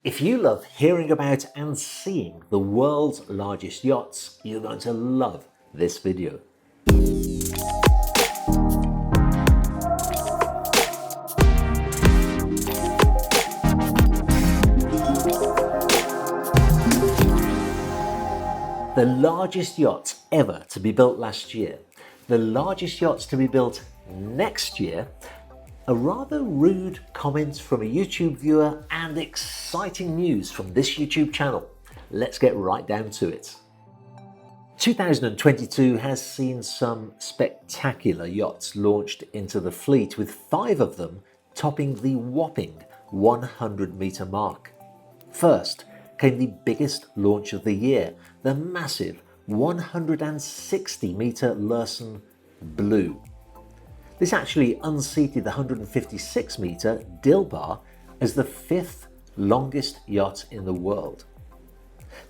If you love hearing about and seeing the world's largest yachts, you're going to love this video. The largest yachts ever to be built last year, the largest yachts to be built next year, a rather rude comment from a YouTube viewer, and exciting news from this YouTube channel. Let's get right down to it. 2022 has seen some spectacular yachts launched into the fleet, with 5 of them topping the whopping 100-metre mark. First came the biggest launch of the year, the massive 160-metre Lursen Blue. This actually unseated the 156-metre Dilbar as the 5th longest yacht in the world.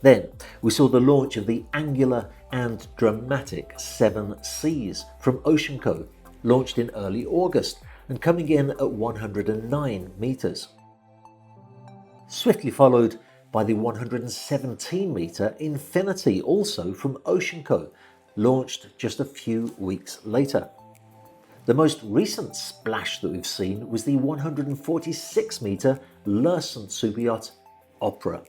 Then we saw the launch of the angular and dramatic 7 Seas from Ocean Co, launched in early August and coming in at 109 metres. Swiftly followed by the 117-metre Infinity, also from Ocean Co, launched just a few weeks later. The most recent splash that we've seen was the 146-metre Lursen superyacht Opera.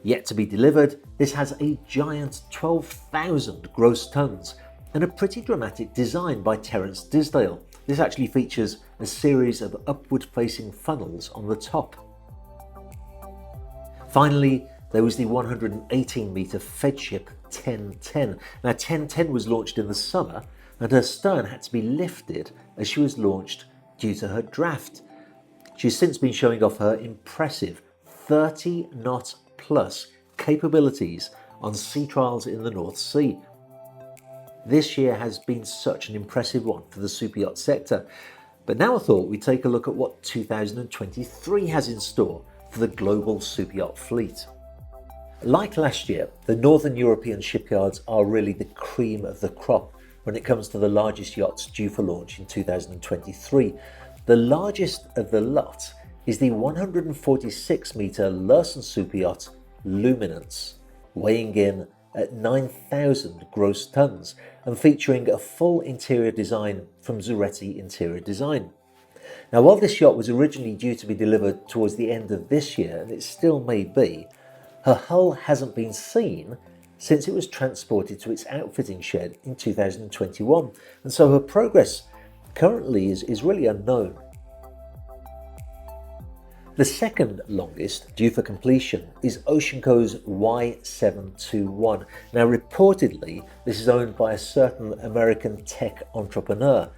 Yet to be delivered, this has a giant 12,000 gross tons and a pretty dramatic design by Terence Disdale. This actually features a series of upward-facing funnels on the top. Finally, there was the 118-metre Fedship 1010. Now, 1010 was launched in the summer, and her stern had to be lifted as she was launched due to her draft. She's since been showing off her impressive 30 knot plus capabilities on sea trials in the North Sea. This year has been such an impressive one for the superyacht sector, but now I thought we'd take a look at what 2023 has in store for the global superyacht fleet. Like last year, the Northern European shipyards are really the cream of the crop when it comes to the largest yachts due for launch in 2023. The largest of the lot is the 146-metre Lursen superyacht Luminance, weighing in at 9,000 gross tons and featuring a full interior design from Zuretti Interior Design. Now, while this yacht was originally due to be delivered towards the end of this year, and it still may be, her hull hasn't been seen since it was transported to its outfitting shed in 2021, and so her progress currently is really unknown. The second longest due for completion is Ocean Co's Y721. Now, reportedly, this is owned by a certain American tech entrepreneur.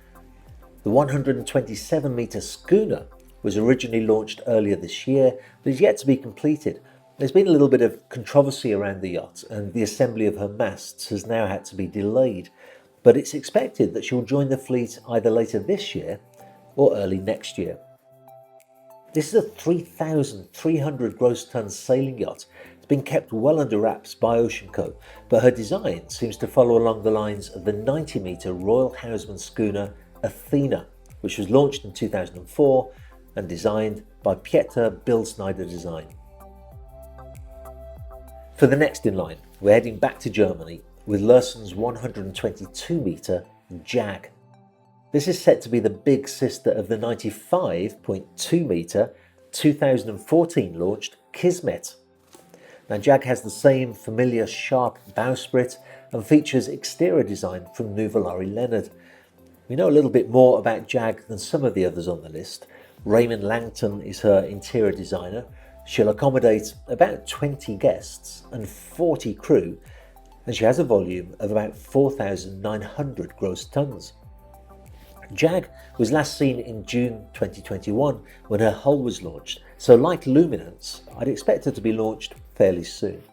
The 127-metre schooner was originally launched earlier this year, but is yet to be completed. There's been a little bit of controversy around the yacht, and the assembly of her masts has now had to be delayed, but it's expected that she'll join the fleet either later this year or early next year. This is a 3,300 gross ton sailing yacht. It's been kept well under wraps by Ocean Co, but her design seems to follow along the lines of the 90-metre Royal Houseman schooner Athena, which was launched in 2004 and designed by Pieter Bilsneider Design. For the next in line, we're heading back to Germany with Lursen's 122-metre Jag. This is set to be the big sister of the 95.2-metre 2014 launched Kismet. Now, Jag has the same familiar sharp bowsprit and features exterior design from Nuvolari Leonard. We know a little bit more about Jag than some of the others on the list. Raymond Langton is her interior designer. She'll accommodate about 20 guests and 40 crew, and she has a volume of about 4,900 gross tons. Jag was last seen in June 2021 when her hull was launched, so like Luminance, I'd expect her to be launched fairly soon.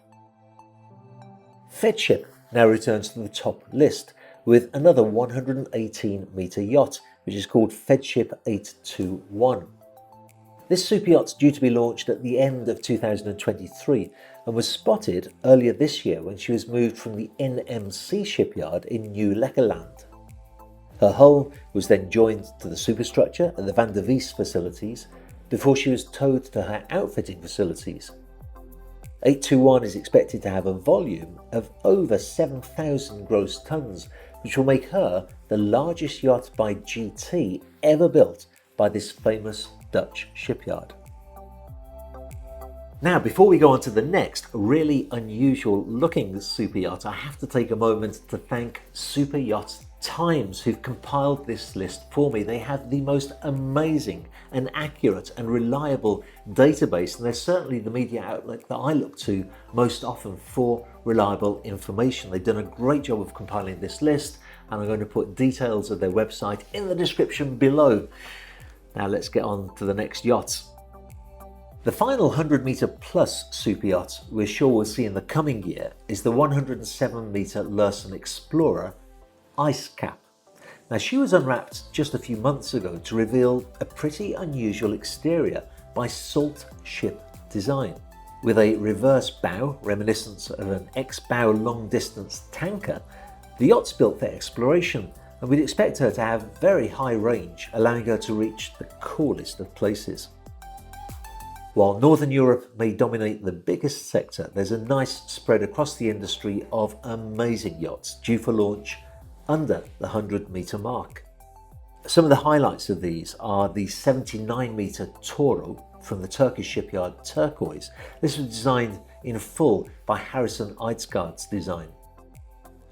Fedship now returns to the top list with another 118-metre yacht, which is called Fedship 821. This superyacht's due to be launched at the end of 2023 and was spotted earlier this year when she was moved from the NMC shipyard in New Lekkerland. Her hull was then joined to the superstructure at the Van der Wies facilities before she was towed to her outfitting facilities. 821 is expected to have a volume of over 7,000 gross tons, which will make her the largest yacht by GT ever built by this famous Dutch shipyard. Now, before we go on to the next really unusual looking super yacht, I have to take a moment to thank Superyachts Times, who've compiled this list for me. They have the most amazing and accurate and reliable database, and they're certainly the media outlet that I look to most often for reliable information. They've done a great job of compiling this list, and I'm going to put details of their website in the description below. Now let's get on to the next yacht. The final 100-metre plus super yacht we're sure we'll see in the coming year is the 107-metre Lursen Explorer Ice Cap. Now, she was unwrapped just a few months ago to reveal a pretty unusual exterior by Salt Ship Design. With a reverse bow reminiscent of an X-bow long-distance tanker, the yacht's built for exploration, and we'd expect her to have very high range, allowing her to reach the coolest of places. While Northern Europe may dominate the biggest sector, there's a nice spread across the industry of amazing yachts due for launch under the 100-metre mark. Some of the highlights of these are the 79-metre Toro from the Turkish shipyard Turquoise. This was designed in full by Harrison Eidsgaard's design.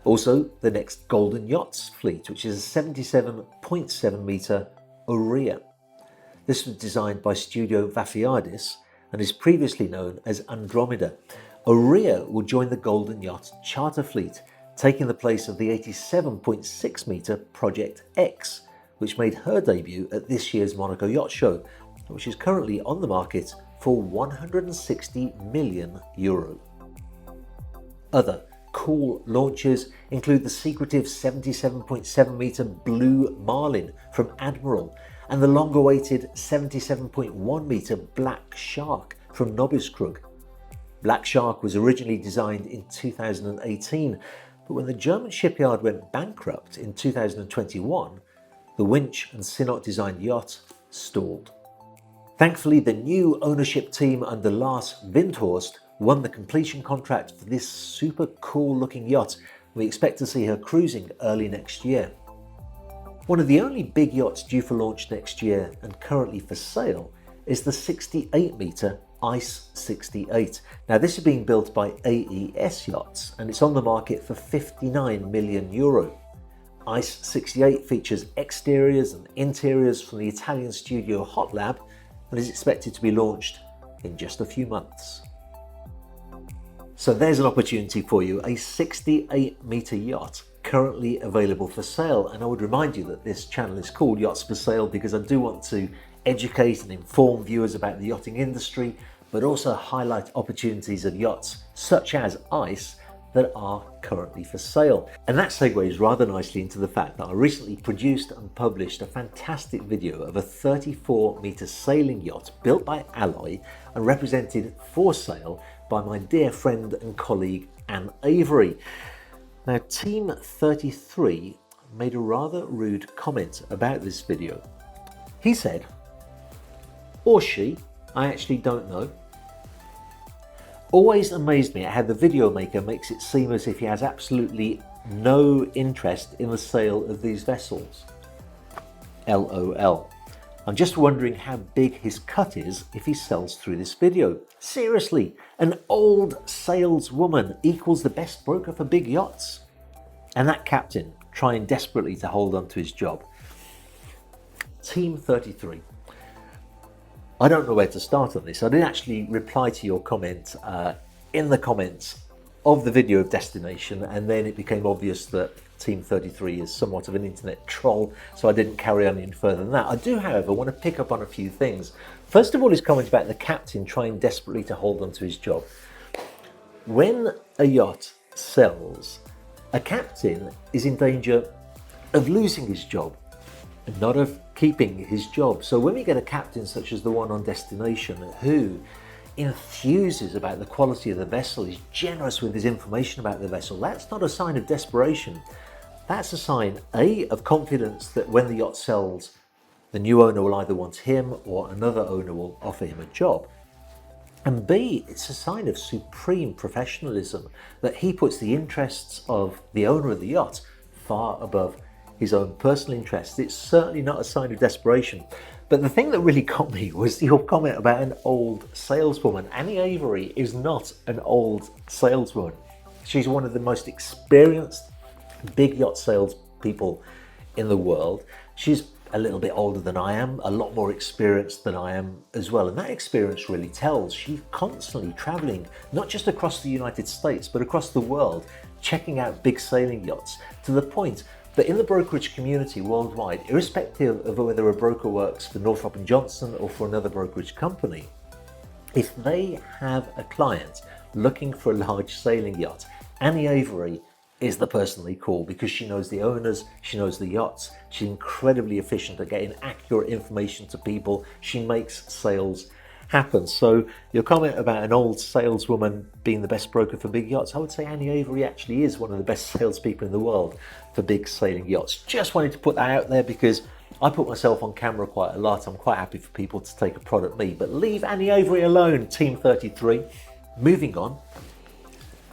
Also, the next Golden Yachts fleet, which is a 77.7-metre Aurea. This was designed by Studio Vafiadis and is previously known as Andromeda. Aurea will join the Golden Yacht charter fleet, taking the place of the 87.6-metre Project X, which made her debut at this year's Monaco Yacht Show, which is currently on the market for €160 million. Other cool launches include the secretive 77.7-metre Blue Marlin from Admiral and the long-awaited 77.1-metre Black Shark from Nobiskrug. Black Shark was originally designed in 2018, but when the German shipyard went bankrupt in 2021, the winch and Sinnott designed yacht stalled. Thankfully, the new ownership team under Lars Windhorst won the completion contract for this super cool looking yacht. We expect to see her cruising early next year. One of the only big yachts due for launch next year and currently for sale is the 68-metre Ice 68. Now, this is being built by AES Yachts and it's on the market for €59 million. Ice 68 features exteriors and interiors from the Italian studio Hot Lab and is expected to be launched in just a few months. So there's an opportunity for you, a 68-metre yacht currently available for sale. And I would remind you that this channel is called Yachts for Sale because I do want to educate and inform viewers about the yachting industry, but also highlight opportunities of yachts such as Ice that are currently for sale. And that segues rather nicely into the fact that I recently produced and published a fantastic video of a 34-metre sailing yacht built by Alloy and represented for sale by my dear friend and colleague Anne Avery. Now, Team 33 made a rather rude comment about this video. He said, or she, I actually don't know, always amazed me at how the video maker makes it seem as if he has absolutely no interest in the sale of these vessels. LOL. I'm just wondering how big his cut is if he sells through this video. Seriously, an old saleswoman equals the best broker for big yachts. And that captain trying desperately to hold on to his job. Team 33. I don't know where to start on this. I didn't actually reply to your comment in the comments of the video of destination, and then it became obvious that Team 33 is somewhat of an internet troll, so I didn't carry on any further than that. I do, however, want to pick up on a few things. First of all, his comment about the captain trying desperately to hold on to his job. When a yacht sells, a captain is in danger of losing his job, and not of keeping his job. So when we get a captain such as the one on Destination who enthuses about the quality of the vessel, is generous with his information about the vessel, that's not a sign of desperation. That's a sign, A, of confidence that when the yacht sells, the new owner will either want him or another owner will offer him a job. And B, it's a sign of supreme professionalism that he puts the interests of the owner of the yacht far above his own personal interests. It's certainly not a sign of desperation. But the thing that really got me was your comment about an old saleswoman. Annie Avery is not an old saleswoman. She's one of the most experienced big yacht salespeople in the world. She's a little bit older than I am, a lot more experienced than I am as well. And that experience really tells. She's constantly traveling, not just across the United States, but across the world, checking out big sailing yachts, to the point that in the brokerage community worldwide, irrespective of whether a broker works for Northrop & Johnson or for another brokerage company, if they have a client looking for a large sailing yacht, Annie Avery is the person they call, because she knows the owners, she knows the yachts, she's incredibly efficient at getting accurate information to people, she makes sales happen. So your comment about an old saleswoman being the best broker for big yachts, I would say Annie Avery actually is one of the best salespeople in the world for big sailing yachts. Just wanted to put that out there because I put myself on camera quite a lot. I'm quite happy for people to take a prod at me, but leave Annie Avery alone, Team 33. Moving on,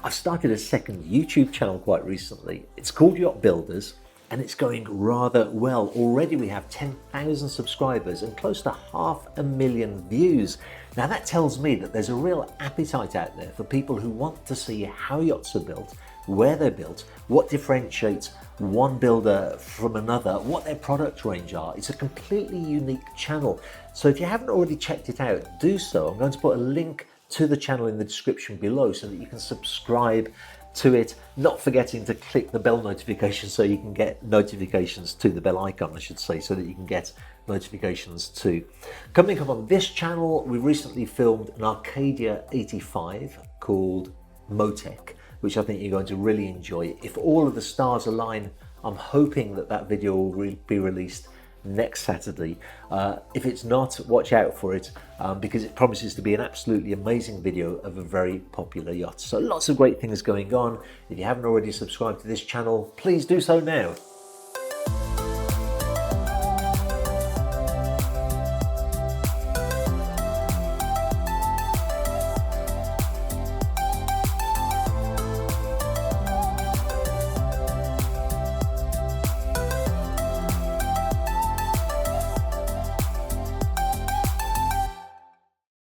I've started a second YouTube channel quite recently. It's called Yacht Builders and it's going rather well. Already we have 10,000 subscribers and close to 500,000 views. Now that tells me that there's a real appetite out there for people who want to see how yachts are built, where they're built, what differentiates one builder from another, what their product range are. It's a completely unique channel. So if you haven't already checked it out, do so. I'm going to put a link to the channel in the description below so that you can subscribe to it, not forgetting to click the bell notification so you can get notifications to the bell icon, I should say, so that you can get notifications too. Coming up on this channel, we recently filmed an Arcadia 85 called Motec, which I think you're going to really enjoy. If all of the stars align, I'm hoping that that video will be released next Saturday. If it's not, watch out for it because it promises to be an absolutely amazing video of a very popular yacht. So lots of great things going on. If you haven't already subscribed to this channel, please do so now.